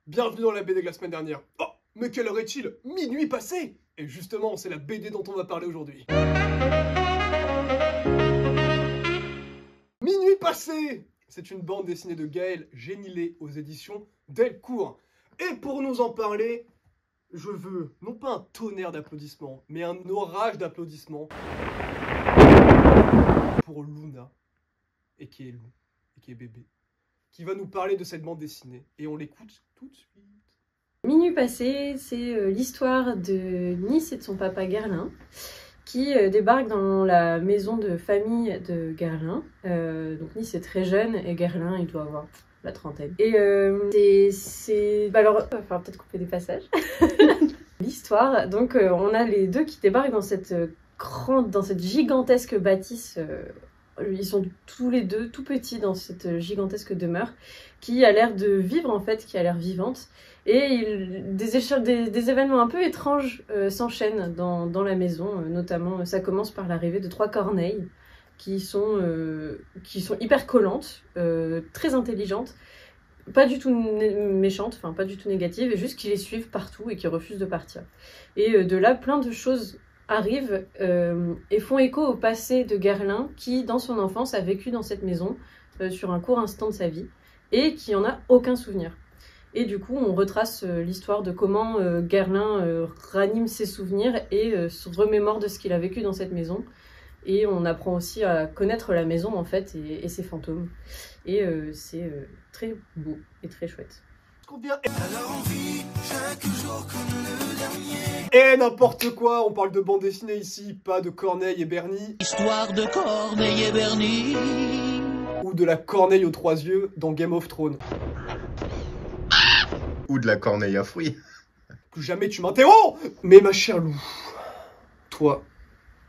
Bienvenue dans la BD de la semaine dernière. Oh, mais quelle heure est-il? Minuit passé! Et justement, c'est la BD dont on va parler aujourd'hui. Minuit passé! C'est une bande dessinée de Gaël Génilé aux éditions Delcourt. Et pour nous en parler, je veux non pas un tonnerre d'applaudissements, mais un orage d'applaudissements pour Luna, et qui est Lou, et qui est bébé, qui va nous parler de cette bande dessinée. Et on l'écoute tout de suite. Minuit passé, c'est l'histoire de Nice et de son papa Gerlin qui débarquent dans la maison de famille de Gerlin. Donc Nice est très jeune et Gerlin il doit avoir la trentaine. Et alors, il va falloir peut-être couper des passages. L'histoire, donc on a les deux qui débarquent dans cette gigantesque bâtisse. Ils sont tous les deux tout petits dans cette gigantesque demeure qui a l'air de vivre en fait, qui a l'air vivante. Et des événements un peu étranges s'enchaînent dans la maison. Notamment, ça commence par l'arrivée de 3 corneilles qui sont hyper collantes, très intelligentes, pas du tout méchantes, enfin pas du tout négatives, et juste qui les suivent partout et qui refusent de partir. Et de là, plein de choses arrivent et font écho au passé de Gerlin qui, dans son enfance, a vécu dans cette maison sur un court instant de sa vie et qui en a aucun souvenir. Et du coup, on retrace l'histoire de comment Gerlin ranime ses souvenirs et se remémore de ce qu'il a vécu dans cette maison. Et on apprend aussi à connaître la maison, en fait, et ses fantômes. Et c'est très beau et très chouette. Et n'importe quoi, on parle de bande dessinée ici, pas de Corneille et Bernie. Histoire de Corneille et Bernie. Ou de la corneille aux 3 yeux dans Game of Thrones. Ou de la corneille à fruits. Plus jamais tu m'interromps! Mais ma chère Lou, toi,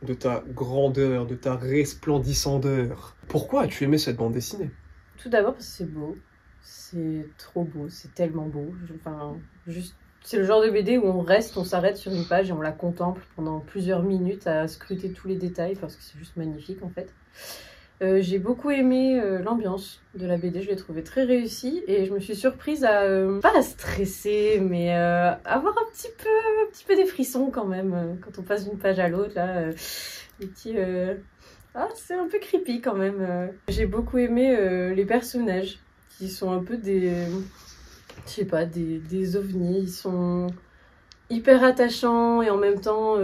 de ta grandeur, de ta resplendissandeur, pourquoi as-tu aimé cette bande dessinée? Tout d'abord parce que c'est beau. C'est trop beau, c'est tellement beau. C'est le genre de BD où on s'arrête sur une page et on la contemple pendant plusieurs minutes à scruter tous les détails parce que c'est juste magnifique en fait. J'ai beaucoup aimé l'ambiance de la BD, je l'ai trouvée très réussie et je me suis surprise à, pas à stresser, mais avoir un petit peu des frissons quand même quand on passe d'une page à l'autre, là, des petits... Ah, c'est un peu creepy quand même. J'ai beaucoup aimé les personnages qui sont un peu des... Je sais pas, des ovnis, ils sont hyper attachants et en même temps...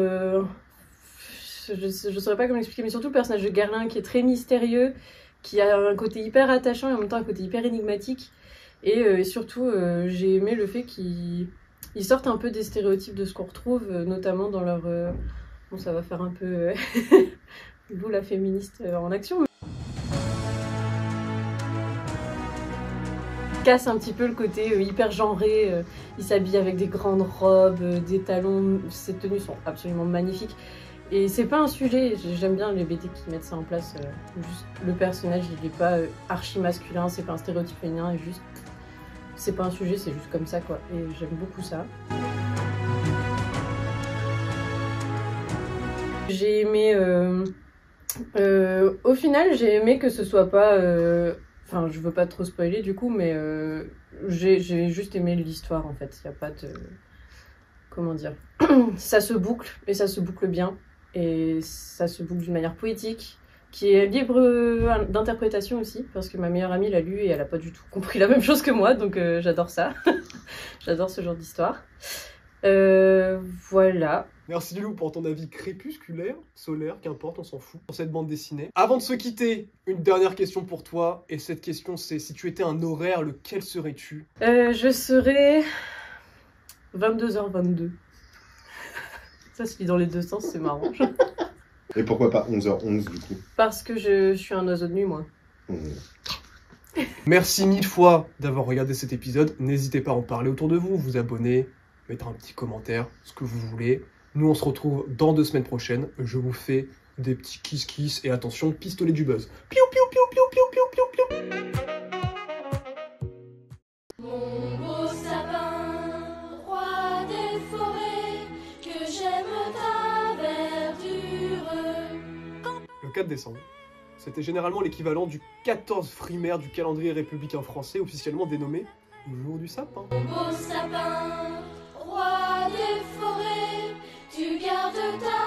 je saurais pas comment l'expliquer, mais surtout le personnage de Gerlin qui est très mystérieux, qui a un côté hyper attachant et en même temps un côté hyper énigmatique. Et surtout, j'ai aimé le fait qu'ils sortent un peu des stéréotypes de ce qu'on retrouve, notamment dans leur... Bon, ça va faire un peu... Lou la féministe en action. Casse un petit peu le côté hyper genré, il s'habille avec des grandes robes, des talons, ses tenues sont absolument magnifiques. Et c'est pas un sujet, j'aime bien les BD qui mettent ça en place, juste le personnage il est pas archi masculin, c'est pas un stéréotype féminin, juste c'est pas un sujet, c'est juste comme ça quoi, et j'aime beaucoup ça. J'ai aimé, au final j'ai aimé que ce soit pas, enfin je veux pas trop spoiler du coup, mais j'ai juste aimé l'histoire en fait, il y a pas de, comment dire, ça se boucle et ça se boucle bien. Et ça se boucle d'une manière poétique, qui est libre d'interprétation aussi, parce que ma meilleure amie l'a lu et elle a pas du tout compris la même chose que moi, donc j'adore ça. J'adore ce genre d'histoire. Voilà. Merci Lou pour ton avis crépusculaire, solaire, qu'importe, on s'en fout, pour cette bande dessinée. Avant de se quitter, une dernière question pour toi, et cette question c'est, si tu étais un horaire, lequel serais-tu? Je serais 22h22. Ça se lit dans les deux sens, c'est marrant. Et pourquoi pas 11h11 du coup? Parce que je suis un oiseau de nuit, moi. Merci 1000 fois d'avoir regardé cet épisode. N'hésitez pas à en parler autour de vous, vous abonner, mettre un petit commentaire, ce que vous voulez. Nous, on se retrouve dans 2 semaines prochaines. Je vous fais des petits kiss-kiss et attention, pistolet du buzz. Piou, piou, piou, piou, piou, piou, piou, piou. Le 4 décembre, c'était généralement l'équivalent du 14 frimaire du calendrier républicain français, officiellement dénommé jour du sapin. Beau sapin, roi des forêts, tu gardes ta